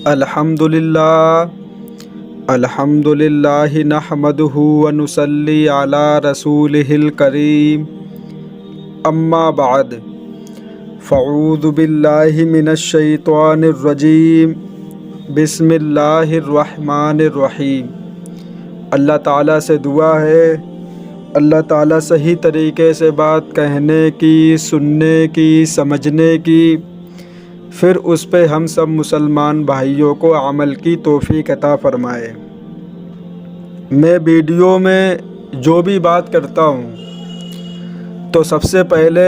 الحمدللہ نحمدہ ونصلی علی رسولہ الکریم اما بعد فاعوذ باللہ من الشیطان الرجیم بسم اللہ الرحمن الرحیم۔ اللہ تعالیٰ سے دعا ہے اللہ تعالیٰ صحیح طریقے سے بات کہنے کی، سننے کی، سمجھنے کی، پھر اس پہ ہم سب مسلمان بھائیوں کو عمل کی توفیق عطا فرمائے۔ میں ویڈیو میں جو بھی بات کرتا ہوں تو سب سے پہلے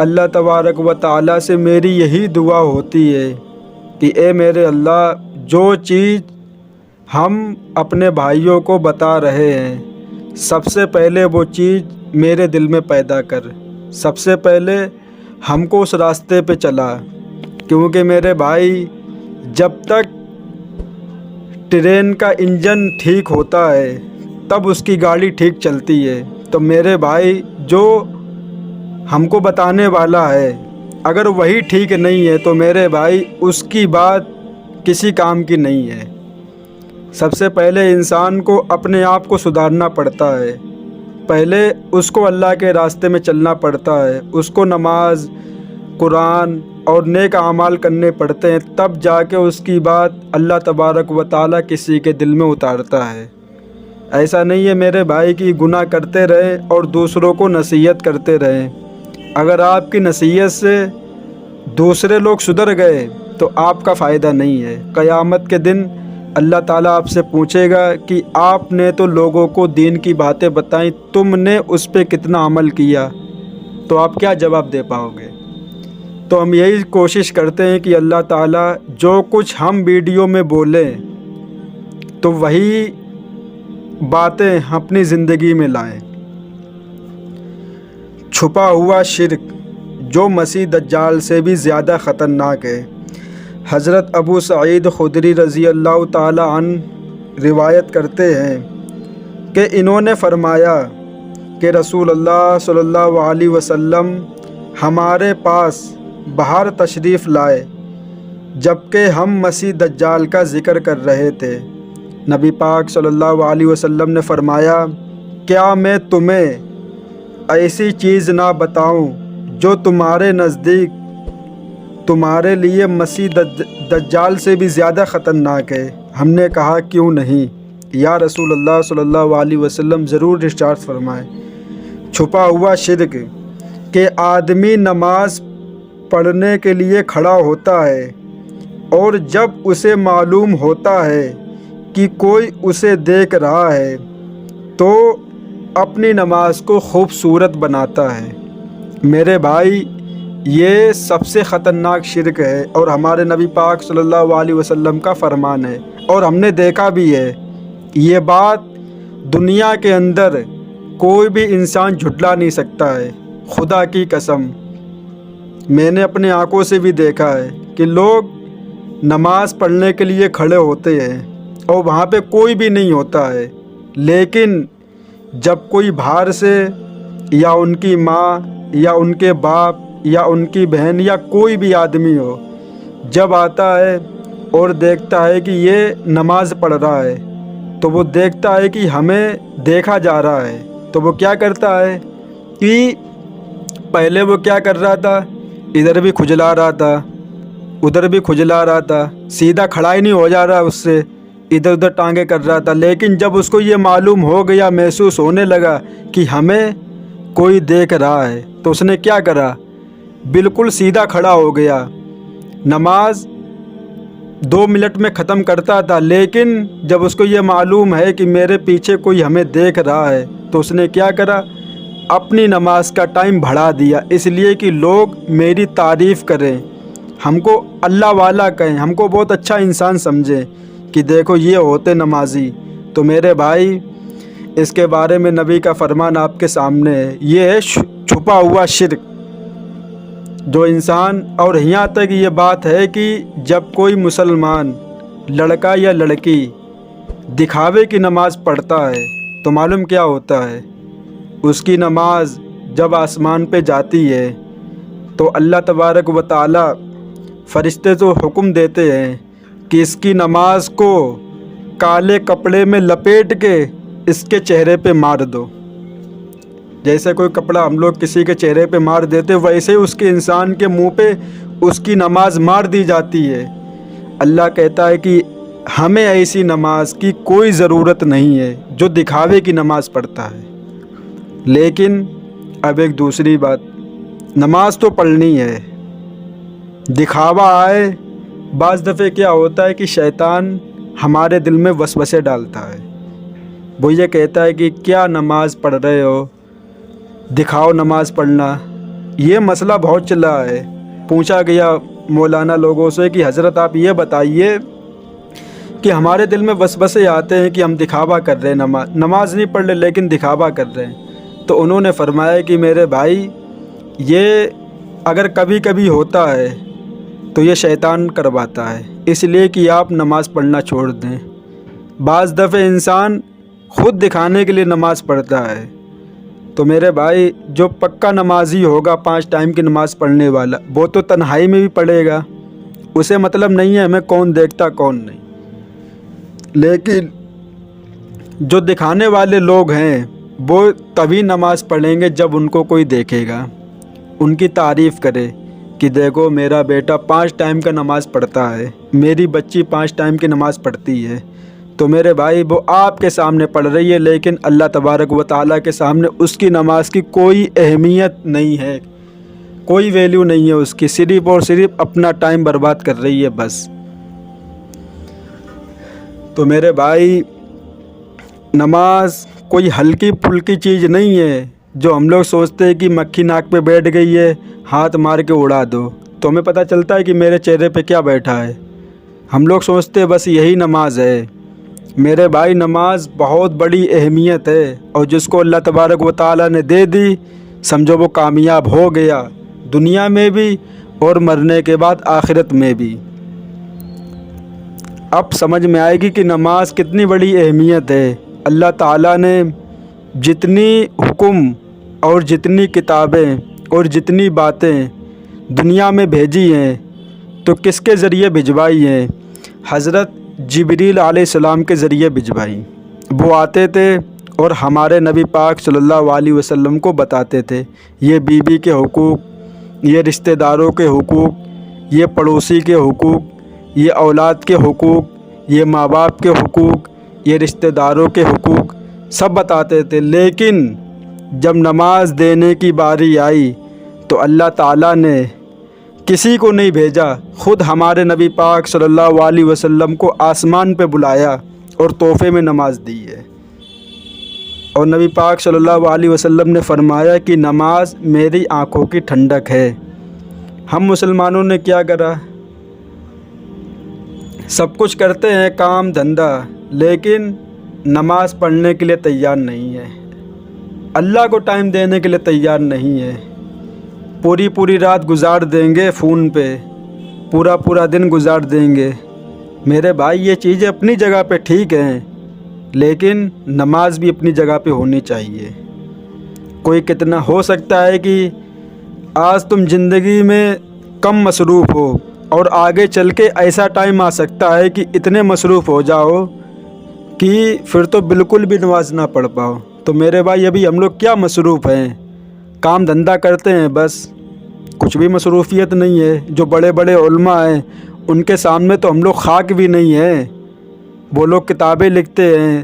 اللہ تبارک و تعالیٰ سے میری یہی دعا ہوتی ہے کہ اے میرے اللہ، جو چیز ہم اپنے بھائیوں کو بتا رہے ہیں سب سے پہلے وہ چیز میرے دل میں پیدا کر، سب سے پہلے ہم کو اس راستے پہ چلا، کیونکہ میرے بھائی جب تک ٹرین کا انجن ٹھیک ہوتا ہے تب اس کی گاڑی ٹھیک چلتی ہے۔ تو میرے بھائی جو ہم کو بتانے والا ہے اگر وہی ٹھیک نہیں ہے تو میرے بھائی اس کی بات کسی کام کی نہیں ہے۔ سب سے پہلے انسان کو اپنے آپ کو سدھارنا پڑتا ہے، پہلے اس کو اللہ کے راستے میں چلنا پڑتا ہے، اس کو نماز، قرآن اور نیک اعمال کرنے پڑتے ہیں، تب جا کے اس کی بات اللہ تبارک و تعالیٰ کسی کے دل میں اتارتا ہے۔ ایسا نہیں ہے میرے بھائی کہ گناہ کرتے رہیں اور دوسروں کو نصیحت کرتے رہیں۔ اگر آپ کی نصیحت سے دوسرے لوگ سدھر گئے تو آپ کا فائدہ نہیں ہے۔ قیامت کے دن اللہ تعالیٰ آپ سے پوچھے گا کہ آپ نے تو لوگوں کو دین کی باتیں بتائیں، تم نے اس پہ کتنا عمل کیا؟ تو آپ کیا جواب دے پاؤ گے؟ تو ہم یہی کوشش کرتے ہیں کہ اللہ تعالیٰ جو کچھ ہم ویڈیو میں بولیں تو وہی باتیں اپنی زندگی میں لائیں۔ چھپا ہوا شرک جو مسیح دجال سے بھی زیادہ خطرناک ہے۔ حضرت ابو سعید خدری رضی اللہ تعالی عنہ روایت کرتے ہیں کہ انہوں نے فرمایا کہ رسول اللہ صلی اللہ علیہ وسلم ہمارے پاس باہر تشریف لائے جبکہ ہم مسیح دجال کا ذکر کر رہے تھے۔ نبی پاک صلی اللہ علیہ وسلم نے فرمایا، کیا میں تمہیں ایسی چیز نہ بتاؤں جو تمہارے نزدیک تمہارے لیے مسیح دجال سے بھی زیادہ خطرناک ہے؟ ہم نے کہا کیوں نہیں یا رسول اللہ صلی اللہ علیہ وسلم، ضرور ارشاد فرمائیں۔ چھپا ہوا شرک کہ آدمی نماز پڑھنے کے لیے کھڑا ہوتا ہے اور جب اسے معلوم ہوتا ہے کہ کوئی اسے دیکھ رہا ہے تو اپنی نماز کو خوبصورت بناتا ہے۔ میرے بھائی یہ سب سے خطرناک شرک ہے اور ہمارے نبی پاک صلی اللہ علیہ وسلم کا فرمان ہے، اور ہم نے دیکھا بھی ہے۔ یہ بات دنیا کے اندر کوئی بھی انسان جھٹلا نہیں سکتا ہے، خدا کی قسم۔ میں نے اپنے آنکھوں سے بھی دیکھا ہے کہ لوگ نماز پڑھنے کے لیے کھڑے ہوتے ہیں اور وہاں پہ کوئی بھی نہیں ہوتا ہے، لیکن جب کوئی باہر سے یا ان کی ماں یا ان کے باپ یا ان کی بہن یا کوئی بھی آدمی ہو جب آتا ہے اور دیکھتا ہے کہ یہ نماز پڑھ رہا ہے تو وہ دیکھتا ہے کہ ہمیں دیکھا جا رہا ہے، تو وہ کیا کرتا ہے کہ پہلے وہ کیا کر رہا تھا، ادھر بھی کھجلا رہا تھا ادھر بھی کھجلا رہا تھا، سیدھا کھڑا ہی نہیں ہو جا رہا اس سے، ادھر ادھر ٹانگیں کر رہا تھا۔ لیکن جب اس کو یہ معلوم ہو گیا، محسوس ہونے لگا کہ ہمیں کوئی دیکھ رہا ہے، تو اس نے کیا کرا، بالکل سیدھا کھڑا ہو گیا۔ نماز 2 منٹ میں ختم کرتا تھا، لیکن جب اس کو یہ معلوم ہے کہ میرے پیچھے کوئی ہمیں دیکھ رہا ہے تو اس نے کیا کرا، اپنی نماز کا ٹائم بڑھا دیا، اس لیے کہ لوگ میری تعریف کریں، ہم کو اللہ والا کہیں، ہم کو بہت اچھا انسان سمجھیں کہ دیکھو یہ ہوتے نمازی۔ تو میرے بھائی اس کے بارے میں نبی کا فرمان آپ کے سامنے ہے، یہ ہے چھپا ہوا شرک جو انسان، اور یہاں تک یہ بات ہے کہ جب کوئی مسلمان لڑکا یا لڑکی دکھاوے کی نماز پڑھتا ہے تو معلوم کیا ہوتا ہے، اس کی نماز جب آسمان پہ جاتی ہے تو اللہ تبارک و تعالی فرشتے تو حکم دیتے ہیں کہ اس کی نماز کو کالے کپڑے میں لپیٹ کے اس کے چہرے پہ مار دو۔ جیسے کوئی کپڑا ہم لوگ کسی کے چہرے پہ مار دیتے، ویسے اس کے انسان کے منہ پہ اس کی نماز مار دی جاتی ہے۔ اللہ کہتا ہے کہ ہمیں ایسی نماز کی کوئی ضرورت نہیں ہے جو دکھاوے کی نماز پڑھتا ہے۔ لیکن اب ایک دوسری بات، نماز تو پڑھنی ہے، دکھاوا آئے، بعض دفعہ کیا ہوتا ہے کہ شیطان ہمارے دل میں وسوسے ڈالتا ہے، وہ یہ کہتا ہے کہ کیا نماز پڑھ رہے ہو، دکھاؤ نماز پڑھنا۔ یہ مسئلہ بہت چلا ہے، پوچھا گیا مولانا لوگوں سے کہ حضرت آپ یہ بتائیے کہ ہمارے دل میں وسوسے آتے ہیں کہ ہم دکھاوا کر رہے ہیں، نماز نہیں پڑھ رہے لیکن دکھاوا کر رہے ہیں۔ تو انہوں نے فرمایا کہ میرے بھائی، یہ اگر کبھی کبھی ہوتا ہے تو یہ شیطان کرواتا ہے، اس لیے کہ آپ نماز پڑھنا چھوڑ دیں۔ بعض دفعہ انسان خود دکھانے کے لیے نماز پڑھتا ہے، تو میرے بھائی جو پکا نمازی ہوگا، 5 ٹائم کی نماز پڑھنے والا، وہ تو تنہائی میں بھی پڑھے گا، اسے مطلب نہیں ہے ہمیں کون دیکھتا کون نہیں۔ لیکن جو دکھانے والے لوگ ہیں وہ تبھی نماز پڑھیں گے جب ان کو کوئی دیکھے گا، ان کی تعریف کرے کہ دیکھو میرا بیٹا 5 ٹائم کا نماز پڑھتا ہے، میری بچی 5 ٹائم کی نماز پڑھتی ہے۔ تو میرے بھائی وہ آپ کے سامنے پڑھ رہی ہے، لیکن اللہ تبارک و تعالیٰ کے سامنے اس کی نماز کی کوئی اہمیت نہیں ہے، کوئی ویلیو نہیں ہے اس کی، صرف اور صرف اپنا ٹائم برباد کر رہی ہے بس۔ تو میرے بھائی، نماز کوئی ہلکی پھلکی چیز نہیں ہے جو ہم لوگ سوچتے ہیں کہ مکھی ناک پہ بیٹھ گئی ہے، ہاتھ مار کے اڑا دو تو ہمیں پتہ چلتا ہے کہ میرے چہرے پہ کیا بیٹھا ہے۔ ہم لوگ سوچتے ہیں بس یہی نماز ہے۔ میرے بھائی، نماز بہت بڑی اہمیت ہے، اور جس کو اللہ تبارک و تعالیٰ نے دے دی، سمجھو وہ کامیاب ہو گیا، دنیا میں بھی اور مرنے کے بعد آخرت میں بھی۔ اب سمجھ میں آئے گی کہ نماز کتنی بڑی اہمیت ہے۔ اللہ تعالیٰ نے جتنی حکم اور جتنی کتابیں اور جتنی باتیں دنیا میں بھیجی ہیں تو کس کے ذریعے بھجوائی ہیں؟ حضرت جبریل علیہ السلام کے ذریعے بھجوائی۔ وہ آتے تھے اور ہمارے نبی پاک صلی اللہ علیہ وسلم کو بتاتے تھے یہ بیوی کے حقوق، یہ رشتہ داروں کے حقوق، یہ پڑوسی کے حقوق، یہ اولاد کے حقوق، یہ ماں باپ کے حقوق، یہ رشتہ داروں کے حقوق، سب بتاتے تھے۔ لیکن جب نماز دینے کی باری آئی تو اللہ تعالیٰ نے کسی کو نہیں بھیجا، خود ہمارے نبی پاک صلی اللہ علیہ وسلم کو آسمان پہ بلایا اور تحفے میں نماز دی ہے۔ اور نبی پاک صلی اللہ علیہ وسلم نے فرمایا کہ نماز میری آنکھوں کی ٹھنڈک ہے۔ ہم مسلمانوں نے کیا کرا؟ سب کچھ کرتے ہیں، کام دھندا، لیکن نماز پڑھنے کے لیے تیار نہیں ہے، اللہ کو ٹائم دینے کے لیے تیار نہیں ہے۔ پوری رات گزار دیں گے فون پہ، پورا دن گزار دیں گے۔ میرے بھائی، یہ چیزیں اپنی جگہ پہ ٹھیک ہیں، لیکن نماز بھی اپنی جگہ پہ ہونی چاہیے۔ کوئی کتنا ہو سکتا ہے کہ آج تم زندگی میں کم مصروف ہو، اور آگے چل کے ایسا ٹائم آ سکتا ہے کہ اتنے مصروف ہو جاؤ کہ پھر تو بالکل بھی نماز نہ پڑھ پاؤ۔ تو میرے بھائی، ابھی ہم لوگ کیا مصروف ہیں؟ کام دھندا کرتے ہیں بس، کچھ بھی مصروفیت نہیں ہے۔ جو بڑے بڑے علماء ہیں ان کے سامنے تو ہم لوگ خاک بھی نہیں ہیں، وہ لوگ کتابیں لکھتے ہیں،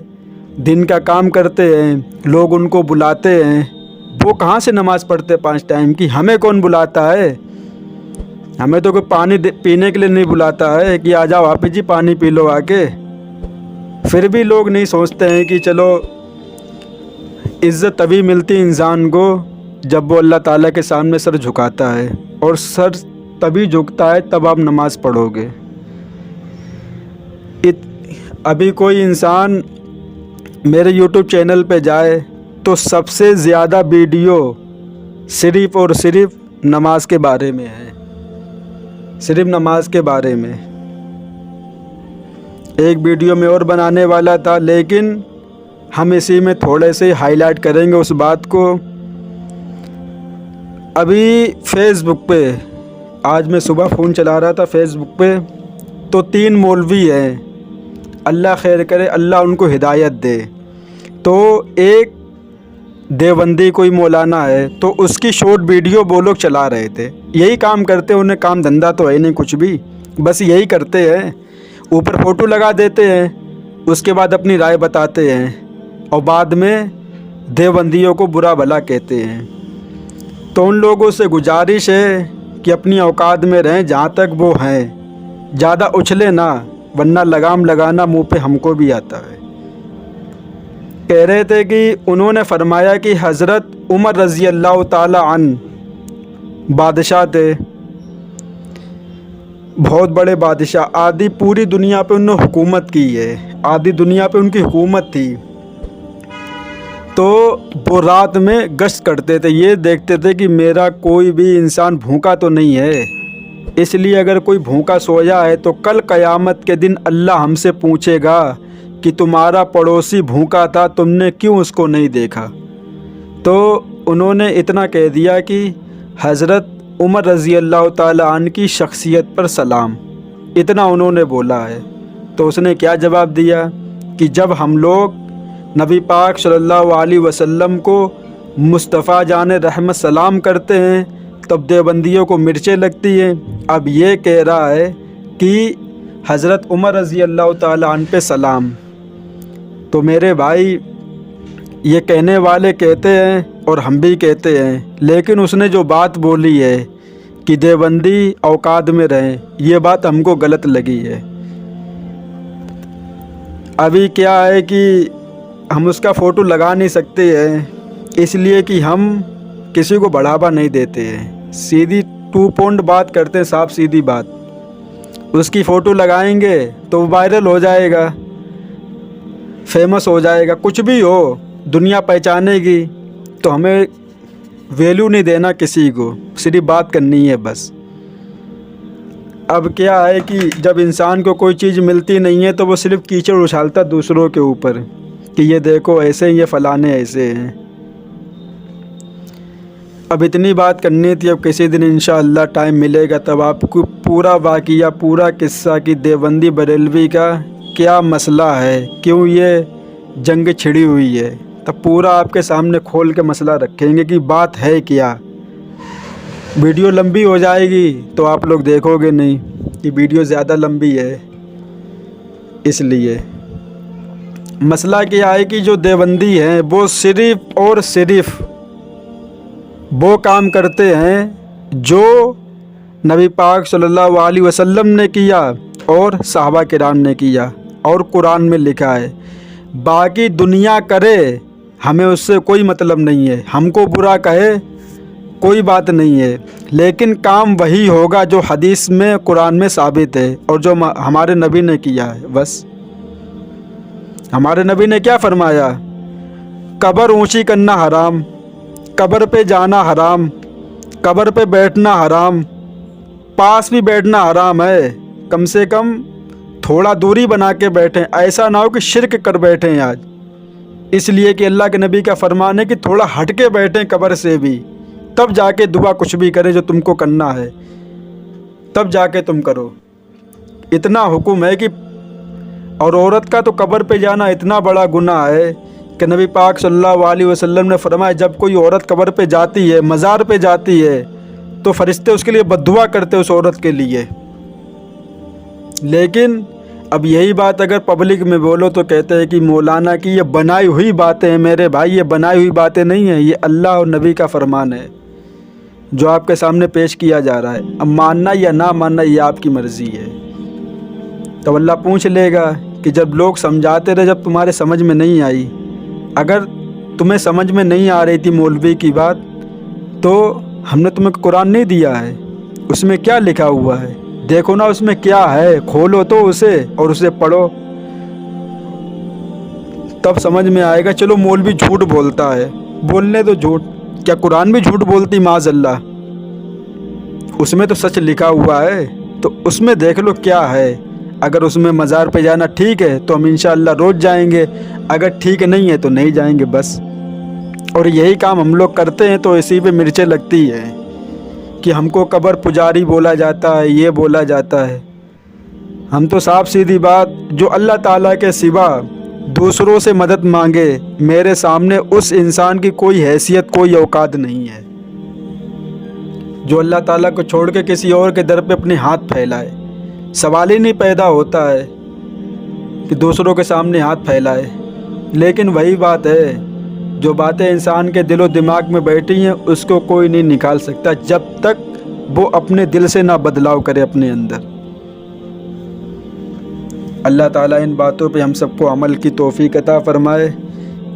دن کا کام کرتے ہیں، لوگ ان کو بلاتے ہیں، وہ کہاں سے نماز پڑھتے 5 ٹائم کی؟ ہمیں کون بلاتا ہے؟ ہمیں تو کوئی پانی پینے کے لیے نہیں بلاتا ہے کہ آ جاؤ حافظ جی پانی پی لو آ کے۔ پھر بھی لوگ نہیں سوچتے ہیں کہ چلو، عزت تبھی ملتی انسان کو جب وہ اللہ تعالیٰ کے سامنے سر جھکاتا ہے، اور سر تبھی جھکتا ہے تب آپ نماز پڑھو گے۔ ابھی کوئی انسان میرے یوٹیوب چینل پہ جائے تو سب سے زیادہ ویڈیو صرف اور صرف نماز کے بارے میں ہے، صرف نماز کے بارے میں۔ ایک ویڈیو میں اور بنانے والا تھا، لیکن ہم اسی میں تھوڑے سے ہائی لائٹ کریں گے اس بات کو۔ ابھی فیس بک پہ، آج میں صبح فون چلا رہا تھا، فیس بک پہ تو 3 مولوی ہیں، اللہ خیر کرے، اللہ ان کو ہدایت دے۔ تو ایک دیوبندی کوئی مولانا ہے، تو اس کی شارٹ ویڈیو وہ لوگ چلا رہے تھے۔ یہی کام کرتے ہیں، انہیں کام دھندا تو ہے نہیں کچھ بھی، بس یہی کرتے ہیں، اوپر فوٹو لگا دیتے ہیں، اس کے بعد اپنی رائے بتاتے ہیں اور بعد میں دیوبندیوں کو برا بھلا کہتے ہیں۔ تو ان لوگوں سے گزارش ہے کہ اپنی اوقات میں رہیں جہاں تک وہ ہیں، زیادہ اچھلے نہ، ورنہ لگام لگانا منہ پہ ہم کو بھی آتا ہے۔ کہہ رہے تھے کہ انہوں نے فرمایا کہ حضرت عمر رضی اللہ تعالی عنہ بادشاہ تھے، بہت بڑے بادشاہ، آدھی پوری دنیا پہ انہوں نے حکومت کی ہے، آدھی دنیا پہ ان کی حکومت تھی۔ تو وہ رات میں گشت کرتے تھے، یہ دیکھتے تھے کہ میرا کوئی بھی انسان بھوکا تو نہیں ہے، اس لیے اگر کوئی بھوکا سویا ہے تو کل قیامت کے دن اللہ ہم سے پوچھے گا کہ تمہارا پڑوسی بھوکا تھا، تم نے کیوں اس کو نہیں دیکھا۔ تو انہوں نے اتنا کہہ دیا کہ حضرت عمر رضی اللہ تعالی عنہ کی شخصیت پر سلام، اتنا انہوں نے بولا ہے۔ تو اس نے کیا جواب دیا کہ جب ہم لوگ نبی پاک صلی اللہ علیہ وسلم کو مصطفیٰ جان رحمت سلام کرتے ہیں تب دیوبندیوں کو مرچیں لگتی ہیں، اب یہ کہہ رہا ہے کہ حضرت عمر رضی اللہ تعالی عنہ پہ سلام۔ تو میرے بھائی، یہ کہنے والے کہتے ہیں اور ہم بھی کہتے ہیں، لیکن اس نے جو بات بولی ہے کہ دیوبندی اوقات میں رہیں، یہ بات ہم کو غلط لگی ہے۔ ابھی کیا ہے کہ ہم اس کا فوٹو لگا نہیں سکتے ہیں، اس لیے کہ ہم کسی کو بڑھاوا نہیں دیتے ہیں، سیدھی ٹو پوائنٹ بات کرتے ہیں، صاف سیدھی بات۔ اس کی فوٹو لگائیں گے تو وائرل ہو جائے گا، فیمس ہو جائے گا، کچھ بھی ہو، دنیا پہچانے گی، تو ہمیں ویلیو نہیں دینا کسی کو، صرف بات کرنی ہے بس۔ اب کیا ہے کہ جب انسان کو کوئی چیز ملتی نہیں ہے تو وہ صرف کیچڑ اچھالتا دوسروں کے اوپر کہ یہ دیکھو ایسے، یہ فلانے ایسے ہیں۔ اب اتنی بات کرنی تھی، اب کسی دن انشاءاللہ ٹائم ملے گا تب آپ کو پورا واقعہ، پورا قصہ کہ دیوبندی بریلوی کا کیا مسئلہ ہے، کیوں یہ جنگ چھڑی ہوئی ہے، تب پورا آپ کے سامنے کھول کے مسئلہ رکھیں گے کہ بات ہے کیا۔ ویڈیو لمبی ہو جائے گی تو آپ لوگ دیکھو گے نہیں کہ ویڈیو زیادہ لمبی ہے، اس لیے مسئلہ کیا ہے کہ جو دیوبندی ہیں وہ صرف اور صرف وہ کام کرتے ہیں جو نبی پاک صلی اللہ علیہ وسلم نے کیا اور صحابہ کرام نے کیا اور قرآن میں لکھا ہے، باقی دنیا کرے ہمیں اس سے کوئی مطلب نہیں ہے، ہم کو برا کہے کوئی بات نہیں ہے، لیکن کام وہی ہوگا جو حدیث میں قرآن میں ثابت ہے اور جو ہمارے نبی نے کیا ہے۔ بس ہمارے نبی نے کیا فرمایا؟ قبر اونچی کرنا حرام، قبر پہ جانا حرام، قبر پہ بیٹھنا حرام، پاس بھی بیٹھنا حرام ہے، کم سے کم تھوڑا دوری بنا کے بیٹھیں، ایسا نہ ہو کہ شرک کر بیٹھیں آج، اس لیے کہ اللہ کے نبی کا فرمان ہے کہ تھوڑا ہٹ کے بیٹھیں قبر سے بھی، تب جا کے دعا کچھ بھی کریں جو تم کو کرنا ہے، تب جا کے تم کرو۔ اتنا حکم ہے کہ، اور عورت کا تو قبر پہ جانا اتنا بڑا گناہ ہے کہ نبی پاک صلی اللہ علیہ وسلم نے فرمایا جب کوئی عورت قبر پہ جاتی ہے، مزار پہ جاتی ہے، تو فرشتے اس کے لیے بد دعا کرتے اس عورت کے لیے۔ لیکن اب یہی بات اگر پبلک میں بولو تو کہتے ہیں کہ مولانا کی یہ بنائی ہوئی باتیں ہیں۔ میرے بھائی، یہ بنائی ہوئی باتیں نہیں ہیں، یہ اللہ اور نبی کا فرمان ہے جو آپ کے سامنے پیش کیا جا رہا ہے۔ اب ماننا یا نہ ماننا یہ آپ کی مرضی ہے۔ تو اللہ پوچھ لے گا کہ جب لوگ سمجھاتے رہے، جب تمہارے سمجھ میں نہیں آئی، اگر تمہیں سمجھ میں نہیں آ رہی تھی مولوی کی بات، تو ہم نے تمہیں قرآن نہیں دیا ہے؟ اس میں کیا لکھا ہوا ہے؟ دیکھو نا اس میں کیا ہے، کھولو تو اسے اور اسے پڑھو، تب سمجھ میں آئے گا۔ چلو مولوی جھوٹ بولتا ہے، بولنے تو جھوٹ، کیا قرآن بھی جھوٹ بولتی؟ معاذ اللہ، اس میں تو سچ لکھا ہوا ہے، تو اس میں دیکھ لو کیا ہے۔ اگر اس میں مزار پہ جانا ٹھیک ہے تو ہم انشاءاللہ روز جائیں گے، اگر ٹھیک نہیں ہے تو نہیں جائیں گے بس۔ اور یہی کام ہم لوگ کرتے ہیں تو اسی پہ مرچیں لگتی ہیں کہ ہم کو قبر پجاری بولا جاتا ہے، یہ بولا جاتا ہے۔ ہم تو صاف سیدھی بات، جو اللہ تعالیٰ کے سوا دوسروں سے مدد مانگے، میرے سامنے اس انسان کی کوئی حیثیت، کوئی اوقات نہیں ہے۔ جو اللہ تعالیٰ کو چھوڑ کے کسی اور کے در پہ اپنے ہاتھ پھیلائے، سوال ہی نہیں پیدا ہوتا ہے کہ دوسروں کے سامنے ہاتھ پھیلائے۔ لیکن وہی بات ہے، جو باتیں انسان کے دل و دماغ میں بیٹھی ہیں اس کو کوئی نہیں نکال سکتا جب تک وہ اپنے دل سے نہ بدلاؤ کرے اپنے اندر۔ اللہ تعالیٰ ان باتوں پہ ہم سب کو عمل کی توفیق عطا فرمائے۔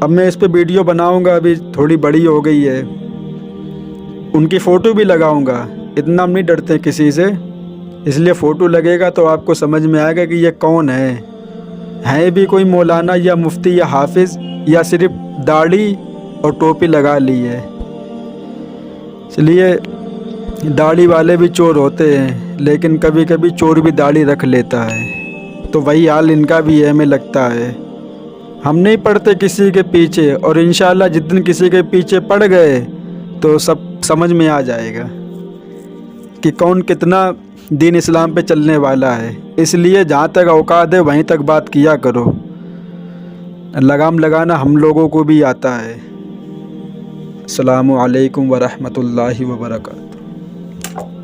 اب میں اس پہ ویڈیو بناؤں گا، ابھی تھوڑی بڑی ہو گئی ہے، ان کی فوٹو بھی لگاؤں گا۔ اتنا ہم نہیں ڈرتے کسی سے، اس لیے فوٹو لگے گا تو آپ کو سمجھ میں آئے گا کہ یہ کون ہے بھی کوئی مولانا یا مفتی یا حافظ، یا صرف داڑھی اور ٹوپی لگا لی ہے۔ اس لیے داڑھی والے بھی چور ہوتے ہیں، لیکن کبھی کبھی چور بھی داڑھی رکھ لیتا ہے، تو وہی حال ان کا بھی ہے ہمیں لگتا ہے۔ ہم نہیں پڑتے کسی کے پیچھے، اور انشاءاللہ جس دن کسی کے پیچھے پڑ گئے تو سب سمجھ میں آ جائے گا کہ کون کتنا دین اسلام پہ چلنے والا ہے۔ اس لیے جہاں تک اوقات ہے وہیں تک بات کیا کرو، لگام لگانا ہم لوگوں کو بھی آتا ہے۔ السلام علیکم ورحمۃ اللہ وبرکاتہ۔